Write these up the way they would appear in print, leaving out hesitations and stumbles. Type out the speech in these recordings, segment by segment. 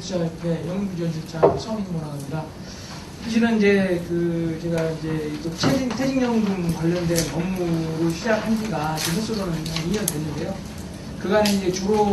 지자협회 영유비전실장 서민모라고 합니다. 사실은 이제 제가 이제 퇴직연금 관련된 업무를 시작한 지가 횟수로는 한 2년 됐는데요. 그간에 이제 주로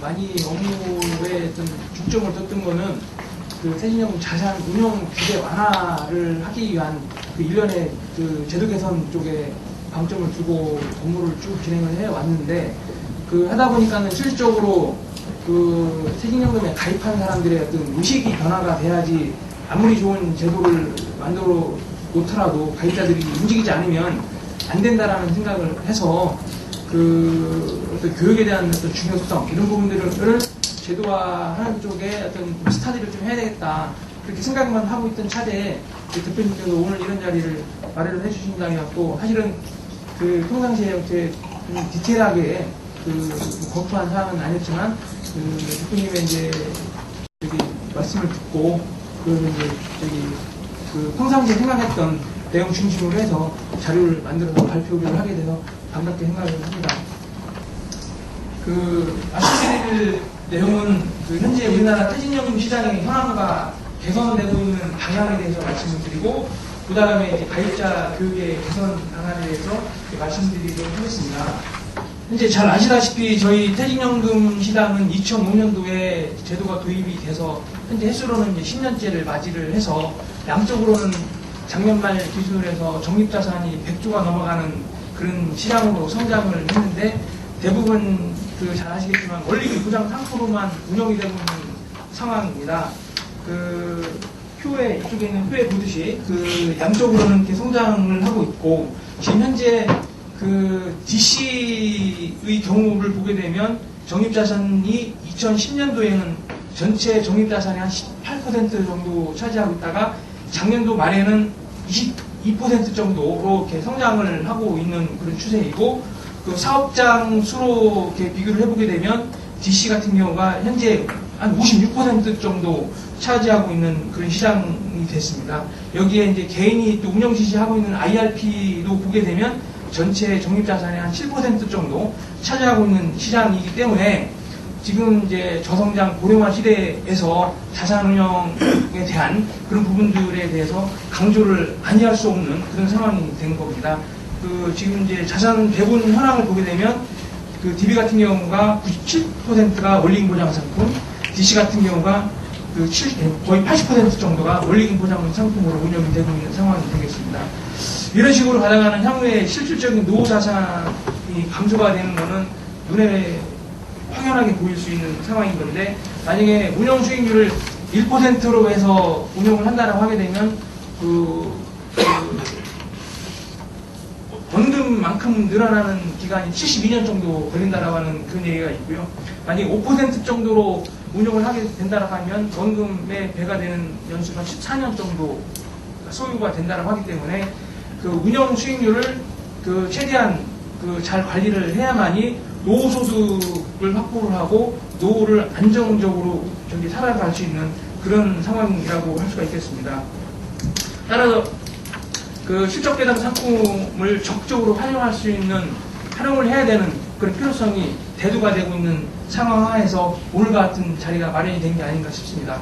많이 업무에 어떤 중점을 뒀던 거는 그 퇴직연금 자산 운용 규제 완화를 하기 위한 그 일련의 그 제도 개선 쪽에 방점을 두고 업무를 쭉 진행을 해 왔는데, 하다 보니까는 실질적으로 퇴직연금에 가입한 사람들의 어떤 의식이 변화가 돼야지, 아무리 좋은 제도를 만들어 놓더라도 가입자들이 움직이지 않으면 안 된다라는 생각을 해서 어떤 교육에 대한 어떤 중요성, 이런 부분들을 제도화하는 쪽에 어떤 스타디를 좀 해야 되겠다, 그렇게 생각만 하고 있던 차제에 대표님께서 오늘 이런 자리를 마련을 해주신다니 갖고, 사실은 평상시에 이렇게 좀 디테일하게 검토한 사항은 아니었지만 대표님의 이제 말씀을 듣고 그러면 이제 평상시에 생각했던 내용 중심으로 해서 자료를 만들어서 발표를 하게 돼서 반갑게 생각을 합니다. 말씀드릴 내용은 현재 우리나라 퇴직연금 시장의 현황과 개선되고 있는 방향에 대해서 말씀을 드리고, 그 다음에 이제 가입자 교육의 개선 방안에 대해서 말씀드리도록 하겠습니다. 현재 잘 아시다시피 저희 퇴직연금 시장은 2005년도에 제도가 도입이 돼서 현재 횟수로는 이제 10년째를 맞이를 해서, 양쪽으로는 작년 말 기준으로 해서 적립자산이 100조가 넘어가는 그런 시장으로 성장을 했는데, 대부분 잘 아시겠지만 원리금 보장 상품으로만 운영이 되고 있는 상황입니다. 표에, 이쪽에 있는 표에 보듯이 양쪽으로는 이렇게 성장을 하고 있고, 지금 현재 DC의 경우를 보게 되면 적립자산이 2010년도에는 전체 적립자산의 한 18% 정도 차지하고 있다가 작년도 말에는 22% 정도로 이렇게 성장을 하고 있는 그런 추세이고, 사업장 수로 이렇게 비교를 해보게 되면 DC 같은 경우가 현재 한 56% 정도 차지하고 있는 그런 시장이 됐습니다. 여기에 이제 개인이 또 운영 지시하고 있는 IRP도 보게 되면 전체 적립자산의 한 7% 정도 차지하고 있는 시장이기 때문에, 지금 이제 저성장 고령화 시대에서 자산 운영에 대한 그런 부분들에 대해서 강조를 아니할 수 없는 그런 상황이 된 겁니다. 지금 이제 자산 배분 현황을 보게 되면 DB 같은 경우가 97%가 원리금 보장 상품, DC 같은 경우가 거의 80% 정도가 원리금 보장 상품으로 운영이 되고 있는 상황이 되겠습니다. 이런 식으로 가다가는 향후에 실질적인 노후 자산이 감소가 되는 것은 눈에 확연하게 보일 수 있는 상황인 건데, 만약에 운영 수익률을 1%로 해서 운영을 한다고 하게 되면 원금만큼 늘어나는 기간이 72년 정도 걸린다라고 하는 그런 얘기가 있고요. 만약에 5% 정도로 운영을 하게 된다고 하면 원금의 배가 되는 연수가 14년 정도 소요가 된다고 하기 때문에 운영 수익률을 최대한 잘 관리를 해야만이 노후소득을 확보를 하고 노후를 안정적으로 살아갈 수 있는 그런 상황이라고 할 수가 있겠습니다. 따라서 실적배당 상품을 적극적으로 활용할 수 있는, 활용을 해야 되는 그런 필요성이 대두가 되고 있는 상황 하에서 오늘과 같은 자리가 마련이 된 게 아닌가 싶습니다.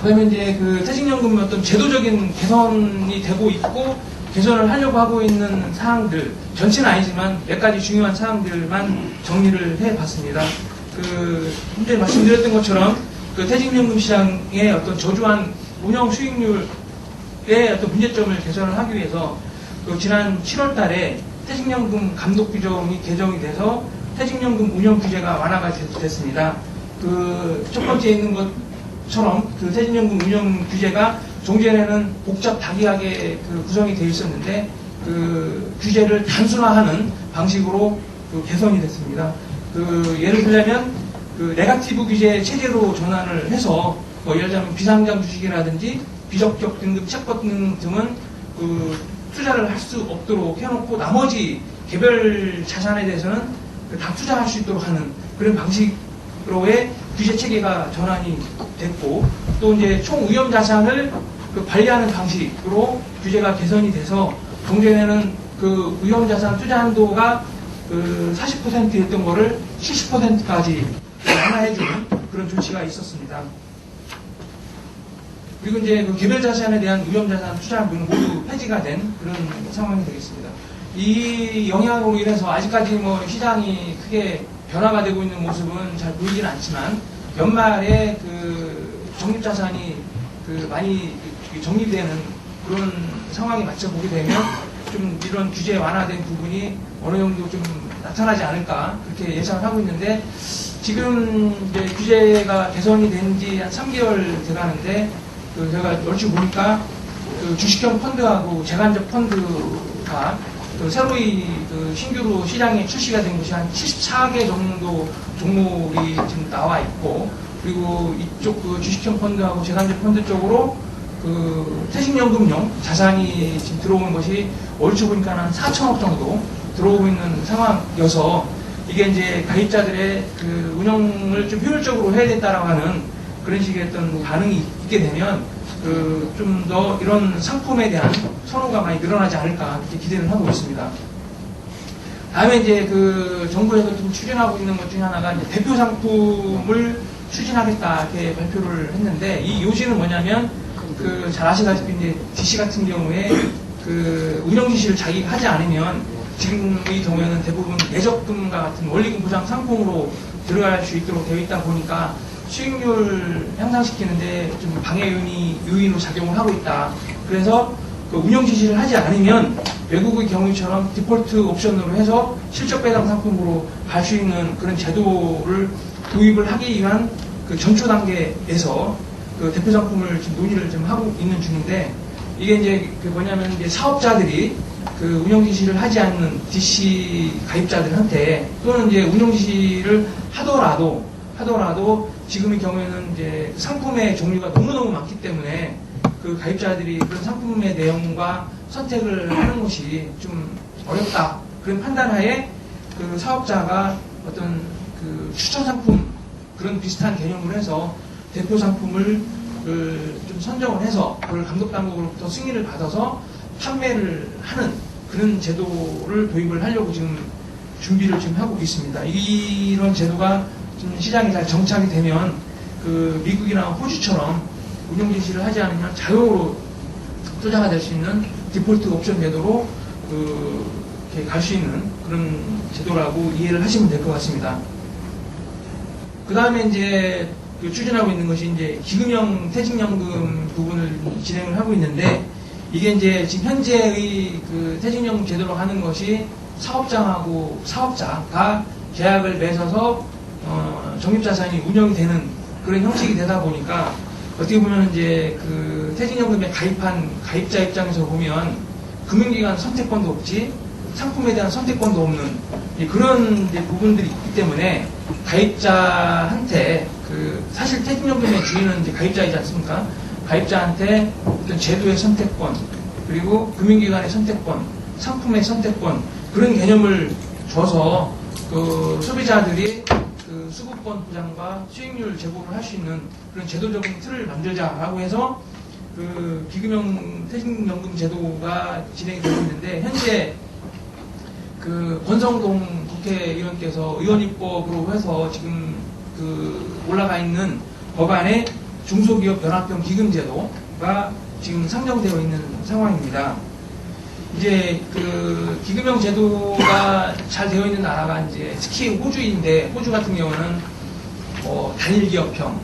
그다음에 이제 퇴직연금 어떤 제도적인 개선이 되고 있고 개선을 하려고 하고 있는 사항들, 전체는 아니지만 몇 가지 중요한 사항들만 정리를 해봤습니다. 현재 말씀드렸던 것처럼 퇴직연금 시장의 어떤 저조한 운영 수익률의 어떤 문제점을 개선을 하기 위해서 지난 7월 달에 퇴직연금 감독 규정이 개정이 돼서 퇴직연금 운영 규제가 완화가 됐습니다. 첫 번째 있는 것처럼 퇴직연금 운영 규제가 종전에는 복잡 다기하게 구성이 되어 있었는데 규제를 단순화하는 방식으로 개선이 됐습니다. 예를 들자면 네거티브 규제 체제로 전환을 해서 예를 들자면 비상장 주식이라든지 비적격 등급 채권 등은 투자를 할 수 없도록 해놓고 나머지 개별 자산에 대해서는 다 투자할 수 있도록 하는 그런 방식으로의 규제 체계가 전환이 됐고, 또 이제 총 위험 자산을 관리하는 방식으로 규제가 개선이 돼서 종전에는 위험 자산 투자 한도가 40%였던 거를 70%까지 완화해주는 그런 조치가 있었습니다. 그리고 이제 그 개별 자산에 대한 위험자산 투자금은 모두 폐지가 된 그런 상황이 되겠습니다. 이 영향으로 인해서 아직까지 뭐 시장이 크게 변화가 되고 있는 모습은 잘 보이지는 않지만 연말에 그 적립자산이 그 많이 적립되는 그런 상황에 맞춰 보게 되면 좀 이런 규제 완화된 부분이 어느 정도 좀 나타나지 않을까 그렇게 예상을 하고 있는데 지금 이제 규제가 개선이 된 지 한 3개월 돼가는데 그 제가 얼추 보니까 그 주식형 펀드하고 재간접 펀드가 그 새로이 그 신규로 시장에 출시가 된 것이 한 74개 정도 종목이 지금 나와 있고 그리고 이쪽 그 주식형 펀드하고 재간접 펀드 쪽으로 그 퇴직연금용 자산이 지금 들어오는 것이 얼추 보니까 한 4천억 정도 들어오고 있는 상황이어서 이게 이제 가입자들의 그 운영을 좀 효율적으로 해야 된다라고 하는 그런 식의 어떤 반응이 있게 되면 그 좀 더 이런 상품에 대한 선호가 많이 늘어나지 않을까 이렇게 기대를 하고 있습니다. 다음에 이제 그 정부에서 좀 추진하고 있는 것 중에 하나가 이제 대표 상품을 추진하겠다 이렇게 발표를 했는데 이 요지는 뭐냐면 그 잘 아시다시피 이제 DC 같은 경우에 그 운영 지시를 자기가 하지 않으면 지금의 경우에는 대부분 예적금과 같은 원리금 보장 상품으로 들어갈 수 있도록 되어 있다 보니까 수익률 향상시키는데 좀 방해 요인으로 작용을 하고 있다. 그래서 그 운영 지시를 하지 않으면 외국의 경우처럼 디폴트 옵션으로 해서 실적 배당 상품으로 갈 수 있는 그런 제도를 도입을 하기 위한 그 전초 단계에서 그 대표 상품을 지금 논의를 좀 하고 있는 중인데 이게 이제 그 뭐냐면 이제 사업자들이 그 운영 지시를 하지 않는 DC 가입자들한테 또는 이제 운영 지시를 하더라도 지금의 경우에는 이제 상품의 종류가 너무너무 많기 때문에 그 가입자들이 그런 상품의 내용과 선택을 하는 것이 좀 어렵다. 그런 판단하에 그 사업자가 어떤 그 추천 상품 그런 비슷한 개념을 해서 대표 상품을 좀 선정을 해서 그걸 감독당국으로부터 승인을 받아서 판매를 하는 그런 제도를 도입을 하려고 지금 준비를 지금 하고 있습니다. 이런 제도가 좀 시장에 잘 정착이 되면 그 미국이나 호주처럼 운용 지시를 하지 않으면 자동으로 투자가 될 수 있는 디폴트 옵션 제도로 이렇게 갈 수 있는 그런 제도라고 이해를 하시면 될 것 같습니다. 그 다음에 이제 그 추진하고 있는 것이 이제 기금형 퇴직연금 부분을 진행을 하고 있는데 이게 이제 지금 현재의 그 퇴직연금 제도로 하는 것이 사업장하고 사업자가 계약을 맺어서 적립자산이 운영이 되는 그런 형식이 되다 보니까 어떻게 보면 이제 그 퇴직연금에 가입한 가입자 입장에서 보면 금융기관 선택권도 없지 상품에 대한 선택권도 없는 그런 이제 부분들이 있기 때문에 가입자한테 그 사실 퇴직연금의 주인은 이제 가입자이지 않습니까? 가입자한테 어떤 제도의 선택권 그리고 금융기관의 선택권, 상품의 선택권 그런 개념을 줘서 그 소비자들이 그 수급권 보장과 수익률 제고를 할 수 있는 그런 제도적인 틀을 만들자라고 해서 그 기금형 퇴직연금 제도가 진행이 되고 있는데 현재 그 권성동 국회의원께서 의원입법으로 해서 지금 그 올라가 있는 법안에 중소기업 연합형 기금제도가 지금 상정되어 있는 상황입니다. 이제 그 기금형 제도가 잘 되어 있는 나라가 이제 특히 호주인데 호주 같은 경우는 뭐 단일기업형,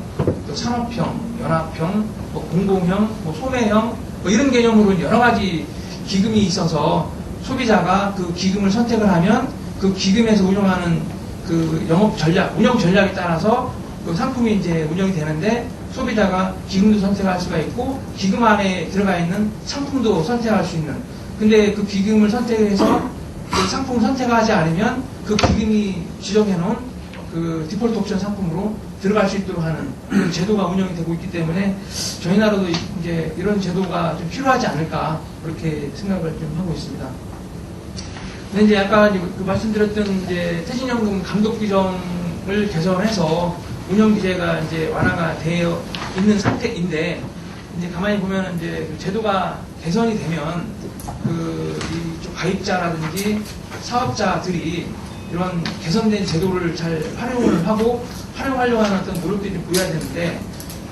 또 산업형, 연합형, 뭐 공공형, 뭐 소매형 뭐 이런 개념으로 여러 가지 기금이 있어서 소비자가 그 기금을 선택을 하면 그 기금에서 운영하는 그 영업 전략, 운영 전략에 따라서 그 상품이 이제 운영이 되는데 소비자가 기금도 선택할 수가 있고 기금 안에 들어가 있는 상품도 선택할 수 있는 근데 그 기금을 선택해서 그 상품을 선택하지 않으면 그 기금이 지정해 놓은 그 디폴트 옵션 상품으로 들어갈 수 있도록 하는 그런 제도가 운영이 되고 있기 때문에 저희 나라도 이제 이런 제도가 좀 필요하지 않을까 그렇게 생각을 좀 하고 있습니다. 근데 이제 아까 그 말씀드렸던 이제 퇴직연금 감독 규정을 개선해서 운영 규제가 이제 완화가 되어 있는 상태인데 이제 가만히 보면 이제 그 제도가 개선이 되면 그 이 가입자라든지 사업자들이 이런 개선된 제도를 잘 활용을 하고 활용하려고 하는 어떤 노력들이 좀 보여야 되는데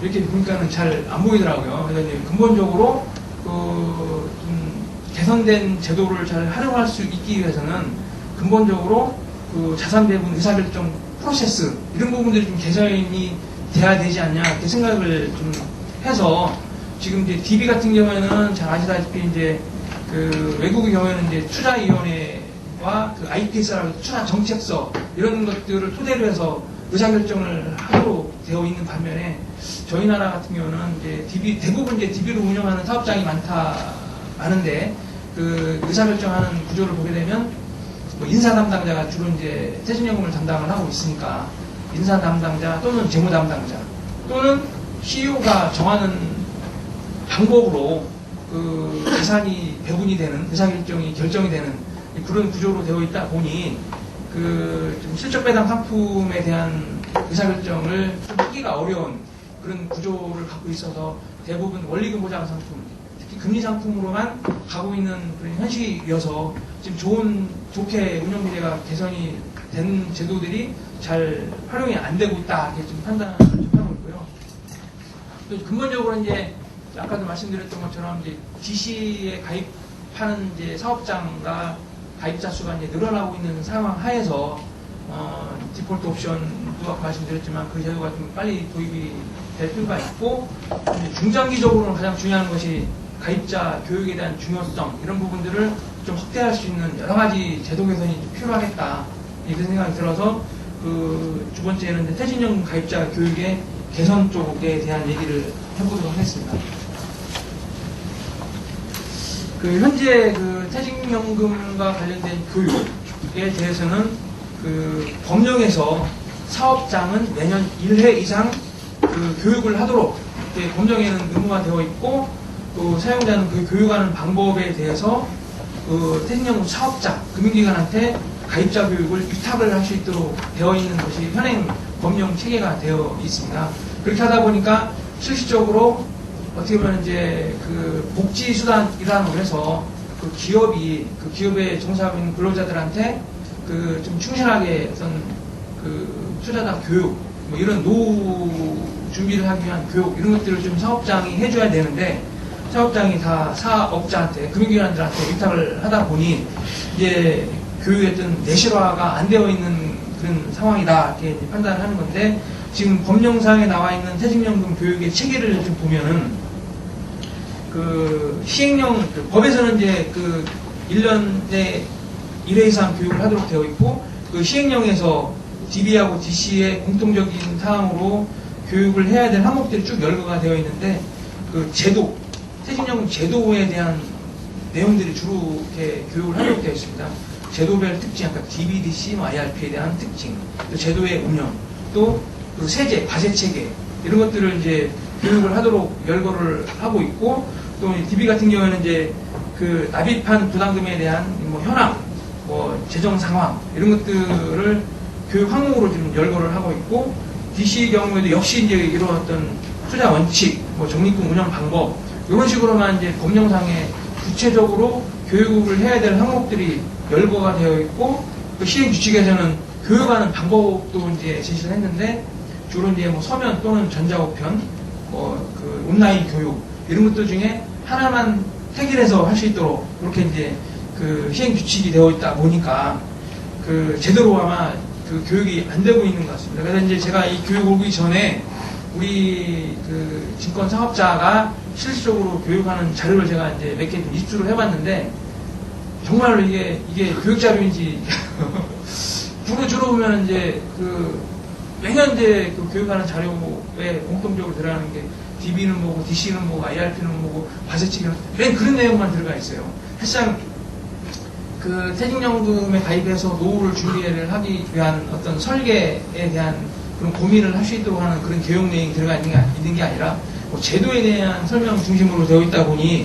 이렇게 보니까는 잘 안 보이더라고요. 그래서 이제 근본적으로 좀 개선된 제도를 잘 활용할 수 있기 위해서는 근본적으로 자산 배분 의사결정 프로세스 이런 부분들이 좀 개선이 돼야 되지 않냐 이렇게 생각을 좀 해서 지금 이제 DB 같은 경우에는 잘 아시다시피 이제 외국의 경우에는 이제 투자위원회와 IPS라고 투자 정책서 이런 것들을 토대로 해서 의사결정을 하도록 되어 있는 반면에 저희 나라 같은 경우는 이제 대부분 이제 DB로 운영하는 사업장이 많은데 의사결정하는 구조를 보게 되면 인사 담당자가 주로 이제 퇴직연금을 담당을 하고 있으니까 인사 담당자 또는 재무 담당자 또는 CEO가 정하는 방법으로 예산이 배분이 되는 의사결정이 결정이 되는 그런 구조로 되어 있다 보니 좀 실적 배당 상품에 대한 의사결정을 좀 하기가 어려운 그런 구조를 갖고 있어서 대부분 원리금 보장 상품 특히 금리 상품으로만 가고 있는 그런 현실이어서 지금 좋게 운영 미래가 개선이 된 제도들이 잘 활용이 안 되고 있다 이렇게 좀 판단을 좀 하고 있고요. 또 근본적으로 이제 아까도 말씀드렸던 것처럼 이제 DC에 가입하는 이제 사업장과 가입자 수가 이제 늘어나고 있는 상황 하에서 디폴트 옵션도 아까 말씀드렸지만 그 제도가 좀 빨리 도입이 될 필요가 있고 중장기적으로는 가장 중요한 것이 가입자 교육에 대한 중요성 이런 부분들을 좀 확대할 수 있는 여러 가지 제도 개선이 필요하겠다 이런 생각이 들어서 두 번째는 이제 퇴직연금 가입자 교육의 개선 쪽에 대한 얘기를 해보도록 하겠습니다. 현재 퇴직연금과 관련된 교육에 대해서는 법령에서 사업장은 매년 1회 이상 교육을 하도록 법령에는 의무화 되어 있고 또 사용자는 교육하는 방법에 대해서 퇴직연금 사업자, 금융기관한테 가입자 교육을 위탁을 할 수 있도록 되어 있는 것이 현행 법령 체계가 되어 있습니다. 그렇게 하다 보니까 실질적으로 어떻게 보면 이제 복지수단이라고 해서 기업에 종사하고 있는 근로자들한테 좀 충실하게 어떤 투자자 교육, 뭐 이런 노후 준비를 하기 위한 교육, 이런 것들을 좀 사업장이 해줘야 되는데, 사업장이 다 사업자한테, 금융기관들한테 위탁을 하다 보니, 이제 교육의 어떤 내실화가 안 되어 있는 그런 상황이다, 이렇게 판단을 하는 건데, 지금 법령상에 나와 있는 퇴직연금 교육의 체계를 좀 보면은, 시행령, 법에서는 이제 1년에 1회 이상 교육을 하도록 되어 있고, 시행령에서 DB하고 DC의 공통적인 사항으로 교육을 해야 될 항목들이 쭉 열거가 되어 있는데, 제도, 퇴직연금 제도에 대한 내용들이 주로 이렇게 교육을 하도록 되어 있습니다. 제도별 특징, 아까 DB, DC, IRP에 대한 특징, 또 제도의 운영, 또 세제, 과세 체계, 이런 것들을 이제 교육을 하도록 열거를 하고 있고, 또 DB 같은 경우에는 이제 납입한 부담금에 대한 현황, 재정 상황, 이런 것들을 교육 항목으로 지금 열거를 하고 있고, DC 경우에도 역시 이제 이런 어떤 투자 원칙, 적립금 운영 방법, 이런 식으로만 이제 법령상에 구체적으로 교육을 해야 될 항목들이 열거가 되어 있고, 시행 규칙에서는 교육하는 방법도 이제 제시를 했는데, 주로 이제 서면 또는 전자우편, 온라인 교육, 이런 것들 중에 하나만 택일해서 할 수 있도록, 그렇게 이제 시행 규칙이 되어 있다 보니까, 제대로 아마 교육이 안 되고 있는 것 같습니다. 그래서 이제 제가 이 교육 오기 전에, 우리 증권 사업자가 실질적으로 교육하는 자료를 제가 이제 몇 개 입수를 해봤는데, 정말로 이게 교육 자료인지, 주로 보면 이제 매년 이제 교육하는 자료에 공통적으로 들어가는 게 DB는 뭐고, DC는 뭐고, IRP는 뭐고, 과세치기는 맨 그런 내용만 들어가 있어요. 사실상 퇴직연금에 가입해서 노후를 준비를 하기 위한 어떤 설계에 대한 그런 고민을 할 수 있도록 하는 그런 교육 내용이 들어가 있는 게 아니라 제도에 대한 설명 중심으로 되어 있다 보니